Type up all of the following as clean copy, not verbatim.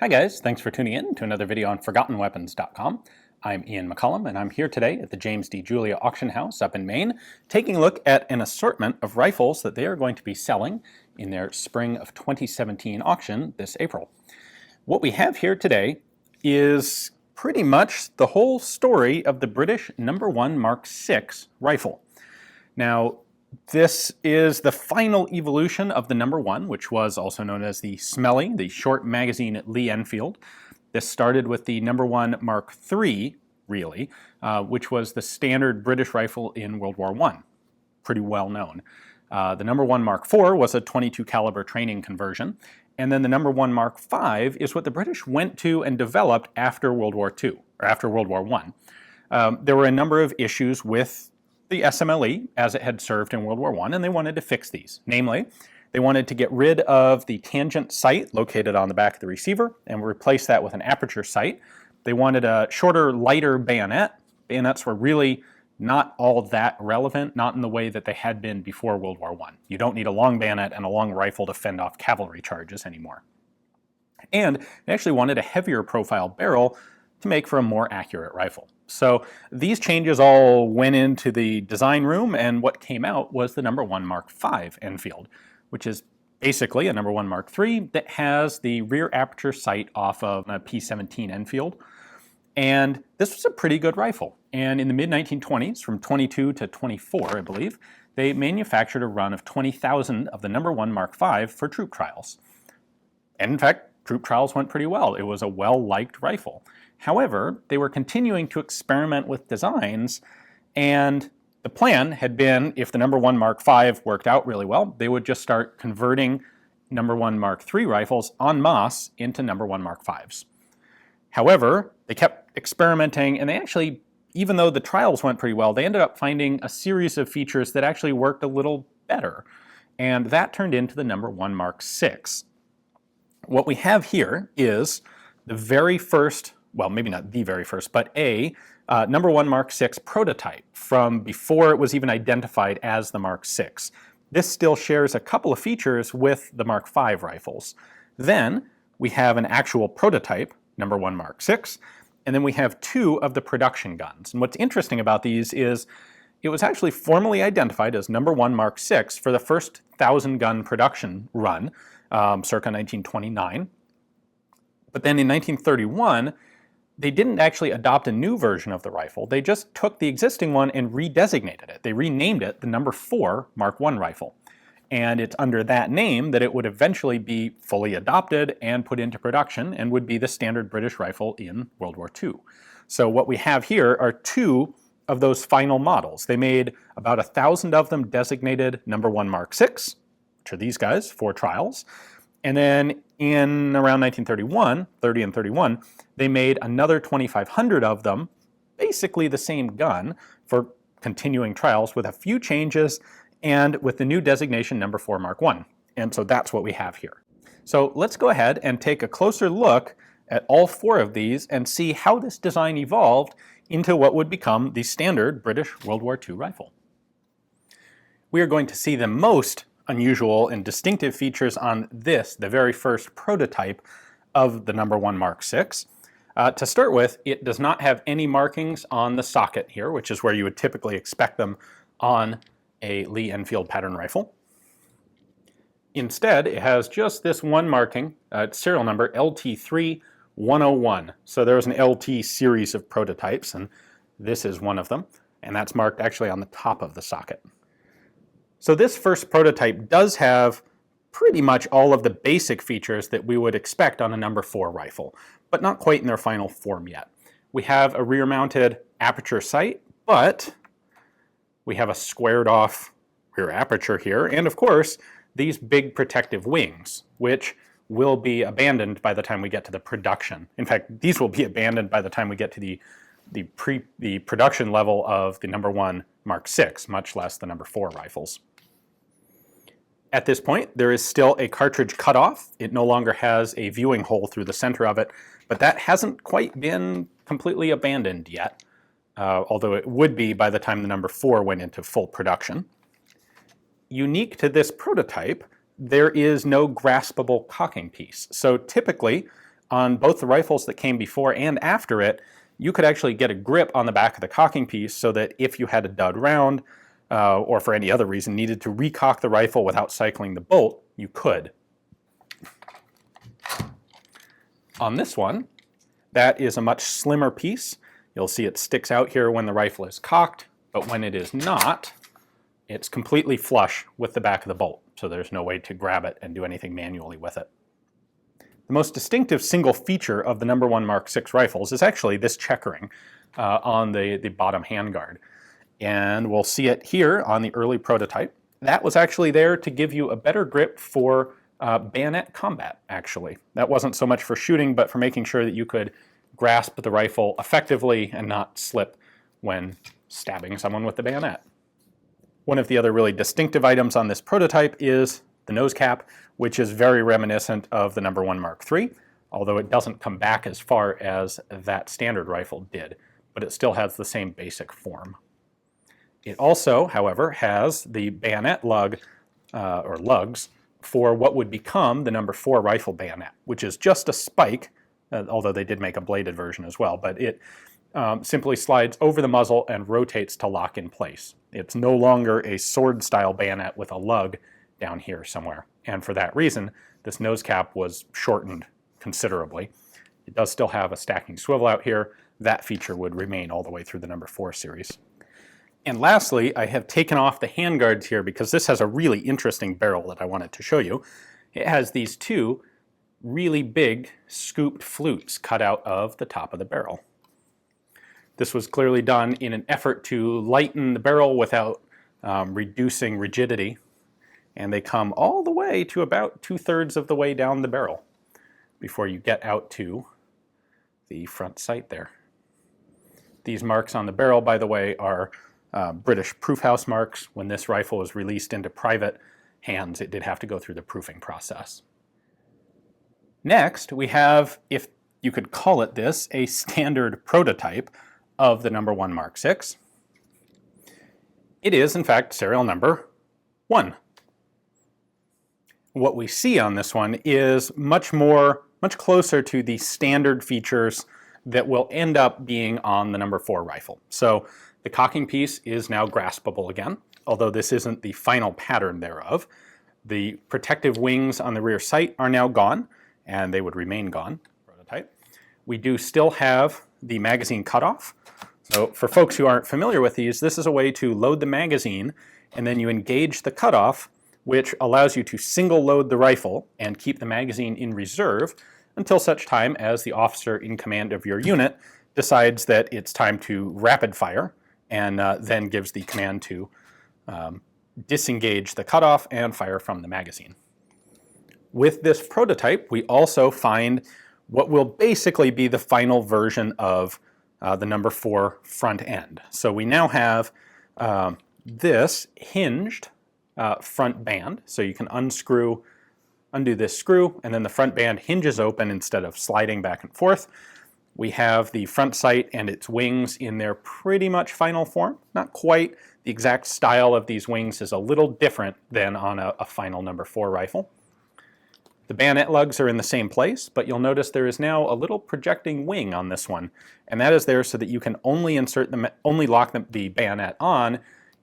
Hi guys, thanks for tuning in to another video on ForgottenWeapons.com. I'm Ian McCollum and I'm here today at the James D. Julia Auction House up in Maine, taking a look at an assortment of rifles that they are going to be selling in their spring of 2017 auction this April. What we have here today is pretty much the whole story of the British No1 Mk6 rifle. Now, this is the final evolution of the No1, which was also known as the SMLE, the short magazine Lee Enfield. This started with the No1 Mk3, really, which was the standard British rifle in World War I. Pretty well known. The No1 Mk4 was a .22 caliber training conversion, and then the No1 Mk5 is what the British went to and developed after World War II, or after World War I. There were a number of issues with the SMLE as it had served in World War I, and they wanted to fix these. Namely, they wanted to get rid of the tangent sight located on the back of the receiver and replace that with an aperture sight. They wanted a shorter, lighter bayonet. Bayonets were really not all that relevant, not in the way that they had been before World War I. You don't need a long bayonet and a long rifle to fend off cavalry charges anymore. And they actually wanted a heavier profile barrel to make for a more accurate rifle. So these changes all went into the design room, and what came out was the No1 Mk5 Enfield, which is basically a No1 Mk3 that has the rear aperture sight off of a P17 Enfield. And this was a pretty good rifle. And in the mid-1920s, from 22 to 24, I believe, they manufactured a run of 20,000 of the No1 Mk5 for troop trials. And in fact, troop trials went pretty well. It was a well-liked rifle. However, they were continuing to experiment with designs, and the plan had been, if the No1 Mk5 worked out really well, they would just start converting No1 Mk3 rifles en masse into No1 Mk5s. However, they kept experimenting, and they actually, even though the trials went pretty well, they ended up finding a series of features that actually worked a little better, and that turned into the No1 Mk6. What we have here is the very first, well, maybe not the very first, but a No1 Mk6 prototype from before it was even identified as the Mk6. This still shares a couple of features with the Mk5 rifles. Then we have an actual prototype, No1 Mk6, and then we have two of the production guns. And what's interesting about these is it was actually formally identified as No1 Mk6 for the first 1,000-gun production run, circa 1929. But then in 1931, they didn't actually adopt a new version of the rifle. They just took the existing one and redesignated it. They renamed it the No4 Mk1 rifle. And it's under that name that it would eventually be fully adopted and put into production and would be the standard British rifle in World War II. So what we have here are two of those final models. They made about 1,000 of them designated No1 Mk6, which are these guys, for trials. And then in around 1931, 30 and 31, they made another 2,500 of them, basically the same gun, for continuing trials with a few changes and with the new designation No4 Mk1. And so that's what we have here. So let's go ahead and take a closer look at all four of these and see how this design evolved into what would become the standard British World War II rifle. We are going to see the most unusual and distinctive features on this, the very first prototype of the No1 Mk6. To start with, it does not have any markings on the socket here, which is where you would typically expect them on a Lee Enfield pattern rifle. Instead, it has just this one marking, serial number LT3101. So there's an LT series of prototypes, and this is one of them, and that's marked actually on the top of the socket. So this first prototype does have pretty much all of the basic features that we would expect on a No4 rifle, but not quite in their final form yet. We have a rear-mounted aperture sight, but we have a squared-off rear aperture here, and of course, these big protective wings, which will be abandoned by the time we get to the production. In fact, these will be abandoned by the time we get to the production level of the No1 Mk6, much less the No4 rifles. At this point, there is still a cartridge cutoff. It no longer has a viewing hole through the center of it, but that hasn't quite been completely abandoned yet, although it would be by the time the No4 went into full production. Unique to this prototype, there is no graspable cocking piece. So typically, on both the rifles that came before and after it, you could actually get a grip on the back of the cocking piece so that if you had a dud round, or for any other reason needed to recock the rifle without cycling the bolt, you could. On this one, that is a much slimmer piece. You'll see it sticks out here when the rifle is cocked, but when it is not, it's completely flush with the back of the bolt, so there's no way to grab it and do anything manually with it. The most distinctive single feature of the No. 1 Mk6 rifles is actually this checkering on the bottom handguard. And we'll see it here on the early prototype. That was actually there to give you a better grip for bayonet combat, actually. That wasn't so much for shooting, but for making sure that you could grasp the rifle effectively and not slip when stabbing someone with the bayonet. One of the other really distinctive items on this prototype is the nose cap, which is very reminiscent of the No. 1 Mk3, although it doesn't come back as far as that standard rifle did, but it still has the same basic form. It also, however, has the bayonet lug, or lugs, for what would become the No. 4 rifle bayonet, which is just a spike, although they did make a bladed version as well, but it simply slides over the muzzle and rotates to lock in place. It's no longer a sword-style bayonet with a lug down here somewhere, and for that reason, this nose cap was shortened considerably. It does still have a stacking swivel out here. That feature would remain all the way through the No. 4 series. And lastly, I have taken off the handguards here because this has a really interesting barrel that I wanted to show you. It has these two really big scooped flutes cut out of the top of the barrel. This was clearly done in an effort to lighten the barrel without reducing rigidity, and they come all the way to about 2/3 of the way down the barrel before you get out to the front sight there. These marks on the barrel, by the way, are British proof house marks. When this rifle was released into private hands, it did have to go through the proofing process. Next, we have, if you could call it this, a standard prototype of the No. 1 Mk6. It is, in fact, serial number 1. What we see on this one is much closer to the standard features that will end up being on the No. 4 rifle. So the cocking piece is now graspable again, although this isn't the final pattern thereof. The protective wings on the rear sight are now gone, and they would remain gone, prototype. We do still have the magazine cutoff. So for folks who aren't familiar with these, this is a way to load the magazine, and then you engage the cutoff, which allows you to single load the rifle and keep the magazine in reserve until such time as the officer in command of your unit decides that it's time to rapid fire, and then gives the command to disengage the cutoff and fire from the magazine. With this prototype, we also find what will basically be the final version of the No. 4 front end. So we now have this hinged front band, so you can undo this screw, and then the front band hinges open instead of sliding back and forth. We have the front sight and its wings in their pretty much final form. Not quite. The exact style of these wings is a little different than on a final No. 4 rifle. The bayonet lugs are in the same place, but you'll notice there is now a little projecting wing on this one, and that is there so that you can only lock the bayonet on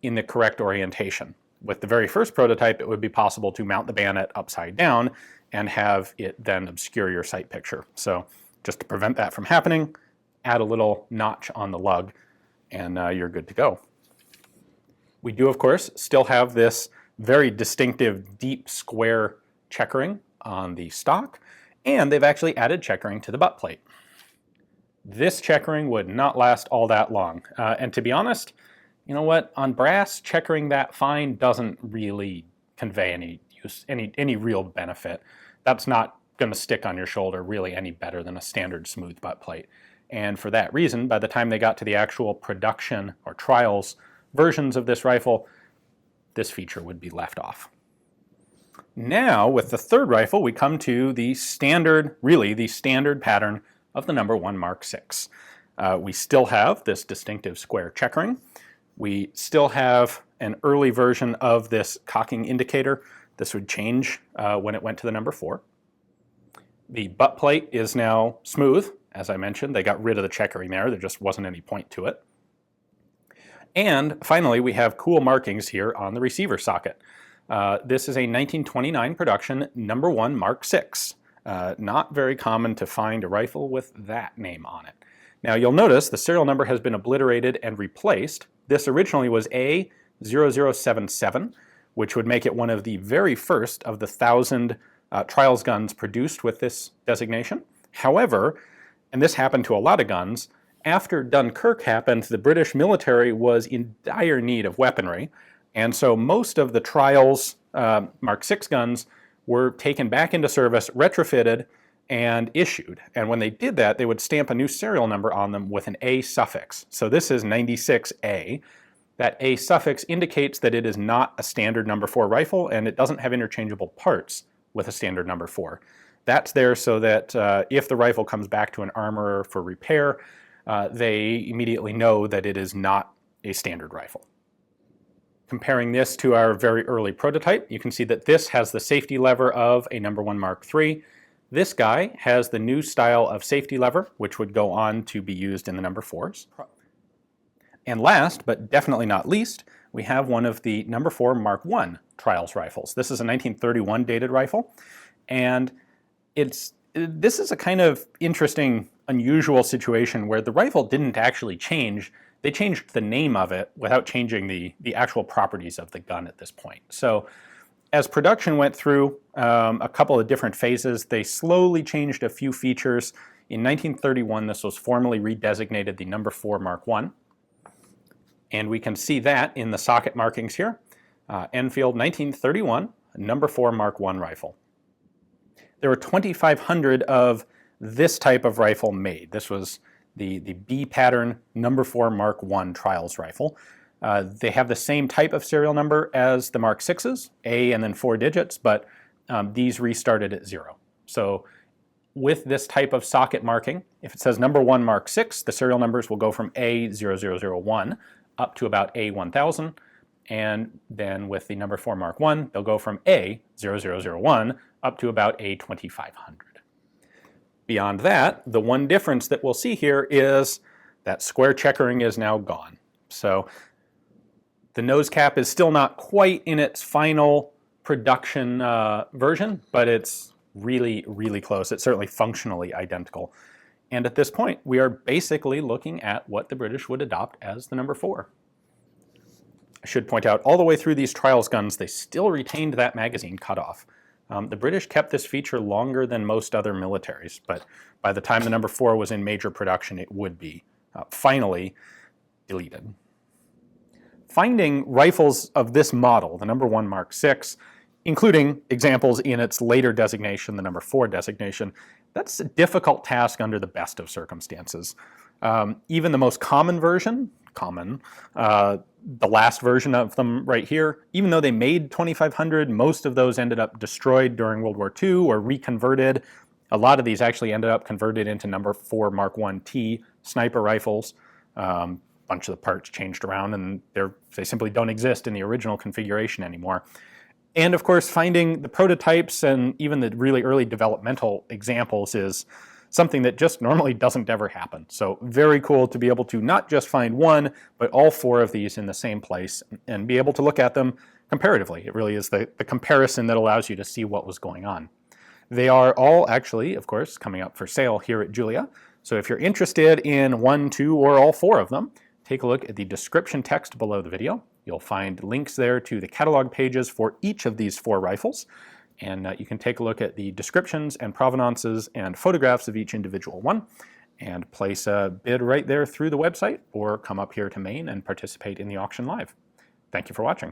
in the correct orientation. With the very first prototype, it would be possible to mount the bayonet upside down and have it then obscure your sight picture. So just to prevent that from happening, add a little notch on the lug, and you're good to go. We do, of course, still have this very distinctive deep square checkering on the stock, and they've actually added checkering to the butt plate. This checkering would not last all that long, and to be honest, you know what, on brass, checkering that fine doesn't really convey any real benefit. That's not going to stick on your shoulder really any better than a standard smooth butt plate. And for that reason, by the time they got to the actual production or trials versions of this rifle, this feature would be left off. Now, with the third rifle, we come to the standard, really the standard pattern of the No. 1 Mk6. We still have this distinctive square checkering. We still have an early version of this cocking indicator. This would change when it went to the No. 4. The butt plate is now smooth. As I mentioned, they got rid of the checkering there. There just wasn't any point to it. And finally, we have cool markings here on the receiver socket. This is a 1929 production No1 Mk6. Not very common to find a rifle with that name on it. Now you'll notice the serial number has been obliterated and replaced. This originally was A0077, which would make it one of the very first of the 1,000 trials guns produced with this designation. However, and this happened to a lot of guns, after Dunkirk happened, the British military was in dire need of weaponry, and so most of the trials Mark 6 guns were taken back into service, retrofitted, and issued. And when they did that, they would stamp a new serial number on them with an A suffix. So this is 96A. That A suffix indicates that it is not a standard number 4 rifle, and it doesn't have interchangeable parts with a standard number 4. That's there so that if the rifle comes back to an armorer for repair, they immediately know that it is not a standard rifle. Comparing this to our very early prototype, you can see that this has the safety lever of a No1 Mk3. This guy has the new style of safety lever, which would go on to be used in the No. 4s. And last, but definitely not least, we have one of the No. 4 Mk1 trials rifles. This is a 1931 dated rifle, and this is a kind of interesting, unusual situation where the rifle didn't actually change. They changed the name of it without changing the actual properties of the gun at this point. So as production went through a couple of different phases, they slowly changed a few features. In 1931, this was formally redesignated the No. 4 Mk1. And we can see that in the socket markings here. Enfield 1931, No. 4 Mk1 rifle. There were 2,500 of this type of rifle made. This was the B pattern No. 4 Mk1 trials rifle. They have the same type of serial number as the Mark 6s, A and then 4 digits, but these restarted at 0. So with this type of socket marking, if it says No. 1 Mk6, the serial numbers will go from A0001 up to about A1000, and then with the No. 4 Mk1, they'll go from A0001 up to about A2500. Beyond that, the one difference that we'll see here is that square checkering is now gone. So the nose cap is still not quite in its final production version, but it's really, really close. It's certainly functionally identical. And at this point, we are basically looking at what the British would adopt as the No. 4. I should point out, all the way through these trials guns, they still retained that magazine cutoff. The British kept this feature longer than most other militaries, but by the time the No. 4 was in major production, it would be finally deleted. Finding rifles of this model, the No. 1 Mk6, including examples in its later designation, the No. 4 designation, that's a difficult task under the best of circumstances. Even the most common version, the last version of them right here, even though they made 2,500, most of those ended up destroyed during World War II or reconverted. A lot of these actually ended up converted into No. 4 Mk1 T sniper rifles. A bunch of the parts changed around, and they simply don't exist in the original configuration anymore. And of course, finding the prototypes and even the really early developmental examples is something that just normally doesn't ever happen. So very cool to be able to not just find one, but all 4 of these in the same place and be able to look at them comparatively. It really is the comparison that allows you to see what was going on. They are all actually, of course, coming up for sale here at Julia. So if you're interested in 1, 2, or all 4 of them, take a look at the description text below the video. You'll find links there to the catalog pages for each of these 4 rifles. And you can take a look at the descriptions and provenances and photographs of each individual one and place a bid right there through the website, or come up here to Maine and participate in the auction live. Thank you for watching.